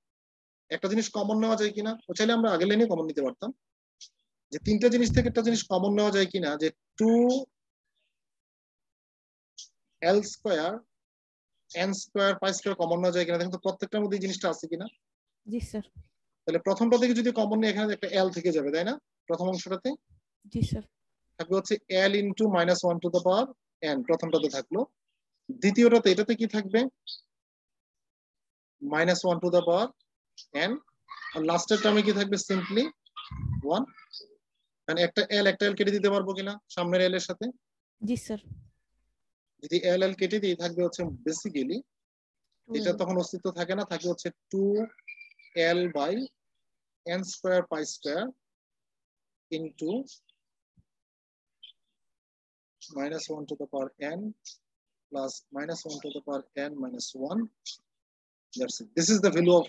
একটা জিনিস কমন নেওয়া যায় কিনা? ও চাইলে আমরা আগের লাইনে কমন নিতে পারতাম, যে তিনটা জিনিস থেকে একটা জিনিস কমন নেওয়া যায় কিনা, যে 2l square n square pi square common নেওয়া যায় কিনা। দেখেন তো প্রত্যেকটার মধ্যে এই জিনিসটা আছে কিনা। জি স্যার। তাহলে প্রথমটা থেকে যদি কমন নিই এখানে একটা l থেকে যাবে, তাই না? প্রথম অংশটাতে জি স্যার। থাকবে হচ্ছে l into -1 to the power n, প্রথমটাতে থাকলো। দ্বিতীয়টাতে এটাতে কি থাকবে -1 টু দ্য পাওয়ার n, আর লাস্টের টার্মে কি থাকবে সিম্পলি 1। মানে একটা l কেটে দিতে পারবো কিনা সামনের l এর সাথে? জি স্যার। যদি l কেটে দিই থাকবে হচ্ছে বেসিক্যালি এটা তখন অস্তিত্ব থাকে না, থাকে হচ্ছে 2l by n square pi square into -1 to the power n plus -1 to the power n minus 1. That's it. This is the value of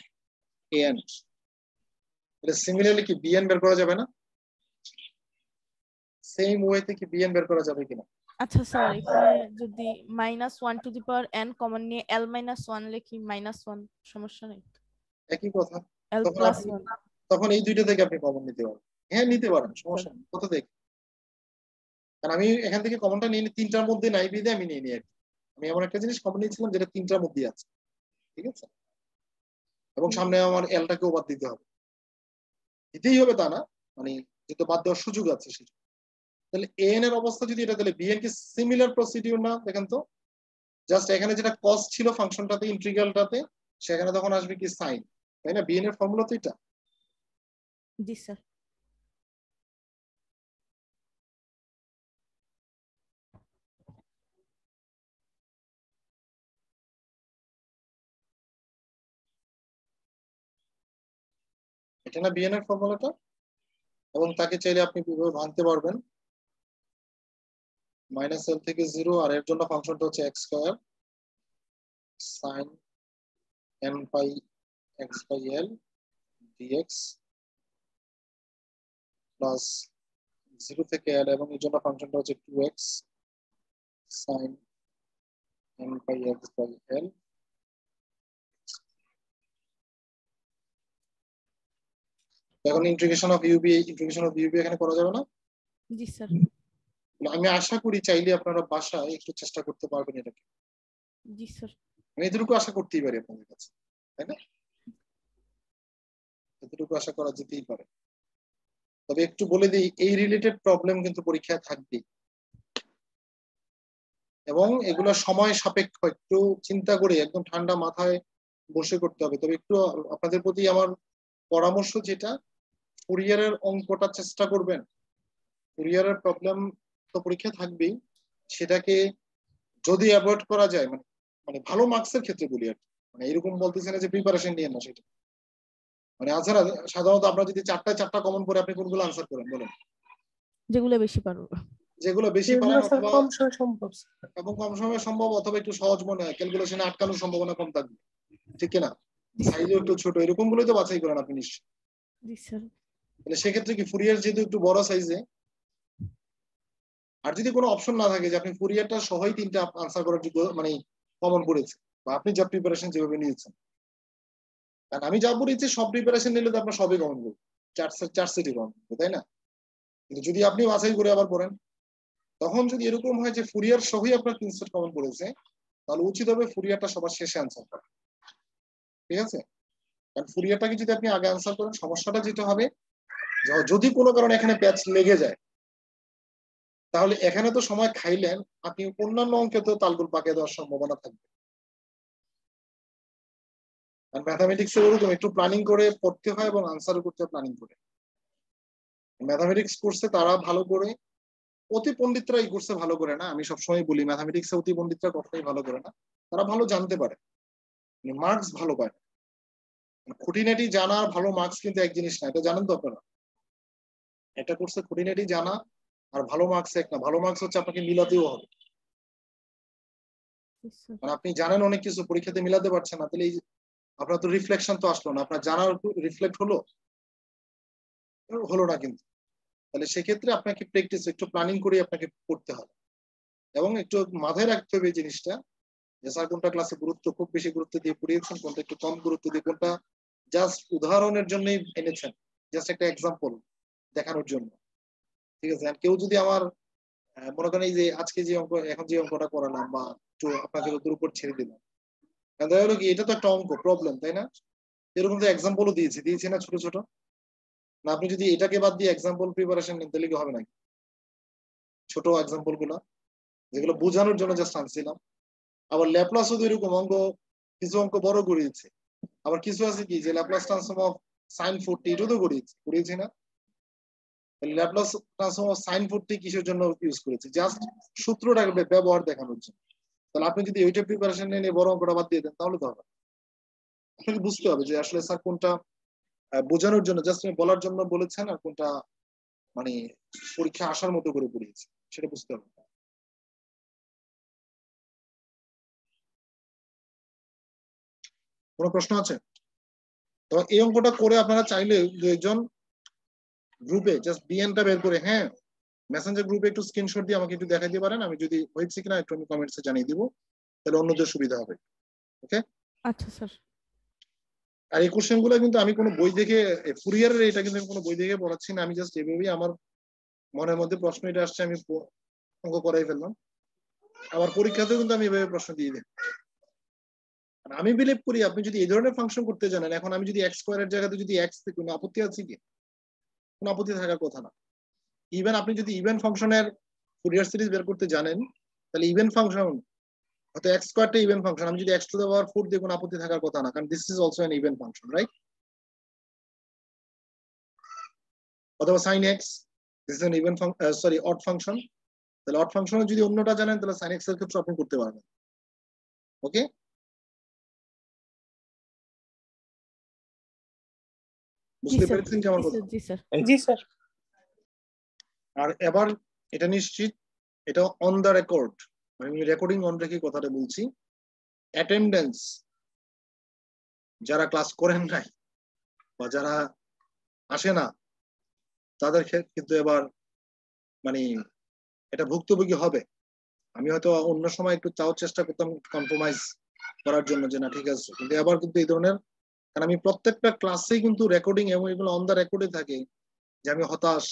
an. Similarly কি bn বের করা যাবে না? সেম ওয়েতে কি bn বের করা যাবে কিনা? আচ্ছা স্যার, এখানে যদি -1 to the power n common নিয়ে l -1 লিখি, -1 সমস্যা নেই? একই কথা। l প্লাস 1 তখন এই দুইটা থেকে আপনি কমন নিতে পারেন। হ্যাঁ নিতে পারেন, সমস্যা নেই। কত দেখ, কারণ আমি এখান থেকে কমনটা নিয়ে নিই, তিনটার মধ্যে নাই বিদে আমি নিয়ে নিই। আমি এমন একটা জিনিস কমন নিয়েছিলাম যেটা তিনটার মধ্যে আছে, ঠিক আছে? এবং সামনে আমার এলটাকেও বাদ দিতে হবে, দিতেই হবে তা না, মানে যেহেতু বাদ দেওয়ার সুযোগ আছে সেটা। তাহলে এন এর অবস্থা যদি এটা, তাহলে বিএন কি সিমিলার প্রসিডিউর না? দেখেন তো, জাস্ট এখানে যেটা কস ছিল ফাংশনটাতে ইন্টিগ্রালটাতে, সেখানে তখন আসবে কি সাইন, তাই না? বিএন এর ফর্মুলা তো এটা। জি স্যার। এটা না বিএন এর ফর্মুলাটা? এবং তাকে চাইলে আপনি কিভাবে ভাঙতে পারবেন, -l থেকে 0, আর এর জন্য ফাংশনটা হচ্ছে x square sin n pi x by l dx plus 0 থেকে l, এবং এর জন্য ফাংশনটা হচ্ছে 2x sin n pi x by l। এখন ইন্টিগ্রেশন অফ ইউবি এখানে করা যাবে না? জি স্যার। আমি আশা করি চাইলে আপনারা বাসায় একটু চেষ্টা করতে পারবেন এটাকে। জি স্যার। আমি এতটুকু আশা করতেই পারি আপনাদের কাছে, তাই না? এতটুকু আশা করা যেতেই পারে। তবে একটু বলে দিই, এই রিলেটেড প্রবলেম কিন্তু পরীক্ষায় থাকবে, এবং এগুলো সময় সাপেক্ষ, একটু চিন্তা করে একদম ঠান্ডা মাথায় বসে করতে হবে। তবে একটু আপনাদের প্রতি আমার পরামর্শ যেটা, ফুরিয়ারের অঙ্কটা চেষ্টা করবেন। ফুরিয়ারের প্রবলেম তো পরীক্ষা থাকবেই, সেটাকে যদি অ্যাভয়েড করা যায়, মানে মানে ভালো মার্কসের ক্ষেত্রে বলি আর মানে এরকম বলতেছে না যে প্রিপারেশন নিয়ে না সেটা, মানে আনসার সাধারণত আপনারা যদি চারটা কমন করে আপনি কোনগুলো আনসার করেন বলেন? যেগুলো বেশি পারবো। যেগুলো বেশি যেগুলো পারেন স্যার অথবা কম সময় সম্ভব স্যার। এবং কম সময়ে সম্ভব অথবা একটু সহজ মনে হয়, ক্যালকুলেশনে আটকানোর সম্ভাবনা কম থাকবে, ঠিক কিনা? সাইজও একটু ছোট, এরকম গুলোই তো বাছাই করেন আপনি নিশ্চয়ই। জি স্যার। তাহলে সেক্ষেত্রে কি ফুরিয়ার যেহেতু একটু বড় সাইজে, আর যদি কোনো অপশন না থাকে যে আপনি ফুরিয়ারটা সহই তিনটা আনসার করার যোগ্য মানে কমন পড়েছে, বা আপনি যা প্রিপারেশন যেভাবে নিয়েছেন, কারণ আমি যা পড়েছি সব প্রিপারেশন নিলে তো আপনার সবই কমন করবে, চার সেটই কমন করবে, তাই না? কিন্তু যদি আপনি বাছাই করে আবার পড়েন, তখন যদি এরকম হয় যে ফুরিয়ার সহই আপনার তিন সেট কমন পড়েছে, তাহলে উচিত হবে ফুরিয়ারটা সবার শেষে আনসার করা, ঠিক আছে? কারণ ফুরিয়ারটাকে যদি আপনি আগে আনসার করেন, সমস্যাটা যেটা হবে যদি কোনো কারণে এখানে প্যাচ লেগে যায়, তাহলে এখানে তো সময় খাইলেন, আপনি অন্যান্য অঙ্কে তো তালগুল পাকিয়ে দেওয়ার সম্ভাবনা থাকবে। আর ম্যাথামেটিক্স এর ওরকম একটু প্ল্যানিং করে পড়তে হয় এবং আনসার করতে প্ল্যানিং করে। ম্যাথামেটিক্স কোর্সে তারা ভালো করে, অতি পণ্ডিতরা এই কোর্সে ভালো করে না, আমি সবসময় বলি ম্যাথামেটিক্সে অতি পণ্ডিতরা কখনোই ভালো করে না, তারা ভালো জানতে পারে, মার্কস ভালো পায়। খুঁটিনাটি জানা আর ভালো মার্কস কিন্তু এক জিনিস না, এটা জানেন তো আপনারা? একটা কোর্সে খুঁটিনাটি জানা আর ভালো মার্কস এক না, ভালো মার্কস হচ্ছে আপনাকে মিলাতেও হবে। মানে আপনি জানেন অনেক কিছু, পরীক্ষাতে মিলাতে পারছেন না, তাহলে আপনার তো রিফ্লেকশন তো আসলো না, আপনার জানার রিফ্লেক্ট হলো হলো না কিন্তু। তাহলে সেক্ষেত্রে আপনাকে প্র্যাকটিস একটু প্ল্যানিং করে আপনাকে করতে হবে, এবং একটু মাথায় রাখতে হবে এই জিনিসটা যে স্যার কোনটা ক্লাসে গুরুত্ব খুব বেশি গুরুত্ব দিয়ে পড়িয়েছেন, কোনটা একটু কম গুরুত্ব দিয়ে, কোনটা জাস্ট উদাহরণের জন্যই এনেছেন, জাস্ট একটা এক্সাম্পল দেখানোর জন্য, ঠিক আছে? আর কেউ যদি আমার মনে করেন এই যে আজকে যে অঙ্ক, এখন যে অঙ্কটা করালাম বা একটু আপনাকে ওদের উপর ছেড়ে দিলাম, দেখা গেলো কি এটা তো একটা অঙ্ক প্রবলেম, তাই না? এরকম তো এক্সাম্পলও দিয়েছি না ছোট ছোট, না আপনি যদি এটাকে বাদ দিয়ে এক্সাম্পল প্রিপারেশন নেন তাহলে কি হবে নাকি? ছোট এক্সাম্পল গুলো যেগুলো বোঝানোর জন্য জাস্ট আনছিলাম। আবার ল্যাপ্লাসও তো এরকম অঙ্ক, কিছু অঙ্ক বড় করিয়েছে, আবার কিছু আছে কি যে ল্যাপ্লাস ট্রান্সফর্ম অফ সাইন 40 এটাও তো করিয়েছি না? ল্যাপ্লাস ট্রান্সফর্ম অফ সাইন 40 কিসের জন্য ইউজ করেছে? জাস্ট সূত্রটাকে ব্যবহার দেখানোর জন্য। তাহলে আপনি যদি ওইটা প্রিপারেশন নিয়ে বড় অঙ্কটা বাদ দিয়ে দেন তাহলে তো হবে। আপনাকে বুঝতে হবে যে আসলে স্যার কোনটা বোঝানোর জন্য জাস্ট বলার জন্য বলেছেন, আর কোনটা মানে পরীক্ষা আসার মতো করে পড়িয়েছে সেটা বুঝতে হবে। কোনো প্রশ্ন আছে? তো এই অঙ্কটা করে আপনারা চাইলে দুইজন গ্রুপে জাস্ট বিএনটা বের করে, হ্যাঁ, মেসেঞ্জার গ্রুপে একটু স্ক্রিনশট দিয়ে আমাকে একটু দেখাই দিতে পারেন, আমি যদি হয়েছে কিনা একটু আমি কমেন্টসে জানিয়ে দিব, তাহলে অন্যদের সুবিধা হবে। ওকে, আচ্ছা স্যার। আর এই কোশ্চেন গুলো কিন্তু আমি কোনো বই দেখে, ফুরিয়ারের এটা কিন্তু আমি কোনো বই দেখে পড়াচ্ছি না, আমি জাস্ট এভাবেই আমার মনের মধ্যে প্রশ্ন এটা আসছে, আমি অঙ্ক করাই ফেললাম। আবার পরীক্ষাতেও কিন্তু আমি এভাবে প্রশ্ন দিয়ে দিই। আমি বিলিভ করি আপনি যদি এই ধরনের ফাংশন করতে জানেন, এখন আমি যদি এক্স স্কোয়ারের জায়গাতে যদি এক্স থেকে, কোনো আপত্তি আছে কি? কোনো আপত্তি থাকার কথা না। ইভেন আপনি যদি ইভেন ফাংশনের ফুরিয়ার সিরিজ বের করতে জানেন, তাহলে ইভেন ফাংশন হয়তো এক্স স্কোয়ারটা ইভেন ফাংশন, আমি যদি এক্স টু দ্য পাওয়ার 4 দিয়ে কোনো আপত্তি থাকার কথা না, কারণ this is also an even function, right? অথবা sine X, this is an even sorry odd function, তাহলে অড ফাংশনের যদি অন্যটা জানেন তাহলে সাইন এক্স এর ক্ষেত্রে আপনি করতে পারবেন। ওকে, বুঝতে পেরেছেন কি আমার কথা? জি স্যার। জি স্যার। আর এবার এটা নিশ্চিত, এটা অন দ্য রেকর্ড, আমি রেকর্ডিং অন রেখে কথাটা বলছি, অ্যাটেন্ডেন্স যারা ক্লাস করেন নাই বা যারা আসে না তাদের কিন্তু এবার মানে এটা ভুক্তভোগী হবে। আমি হয়তো অন্য সময় একটু চাওয়ার চেষ্টা করতাম কম্প্রোমাইজ করার জন্য যে না ঠিক আছে, কিন্তু এবার কিন্তু এই ধরনের, কারণ আমি প্রত্যেকটা ক্লাসেই কিন্তু রেকর্ডিং এবং এগুলো অন দ্য রেকর্ডে থাকে যে আমি হতাশ,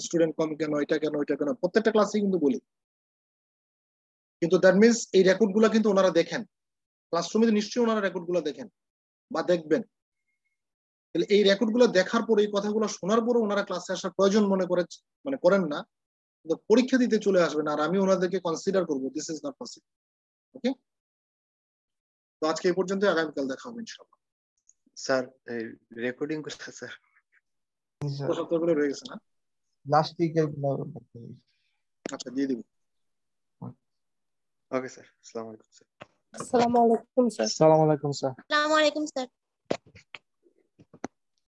স্টুডেন্ট কম কেন, এটা কেন ওইটা কেন, প্রত্যেকটা ক্লাসেই কিন্তু বলি। কিন্তু দ্যাট মিনস এই রেকর্ড গুলা কিন্তু ওনারা দেখেন, ক্লাসরুমে নিশ্চয়ই ওনারা রেকর্ড গুলো দেখেন বা দেখবেন। তাহলে এই রেকর্ড গুলো দেখার পরে, এই কথাগুলো শোনার পরে ওনারা ক্লাসে আসার প্রয়োজন মনে করে মানে করেন না, কিন্তু পরীক্ষা দিতে চলে আসবেন আর আমি ওনাদেরকে কনসিডার করবো দিস ইজ নট পসিবল। ওকে, তো আজকে এই পর্যন্ত, আগামীকাল দেখা হবে ইনশাআল্লাহ। স্যার রেকর্ডিং করতে স্যার সপ্তাহগুলো রয়ে গেছে না, লাস্ট উইকে আচ্ছা দিয়ে দিব। ওকে স্যার, আসসালামু আলাইকুম স্যার। আসসালামু আলাইকুম স্যার। আসসালামু আলাইকুম স্যার।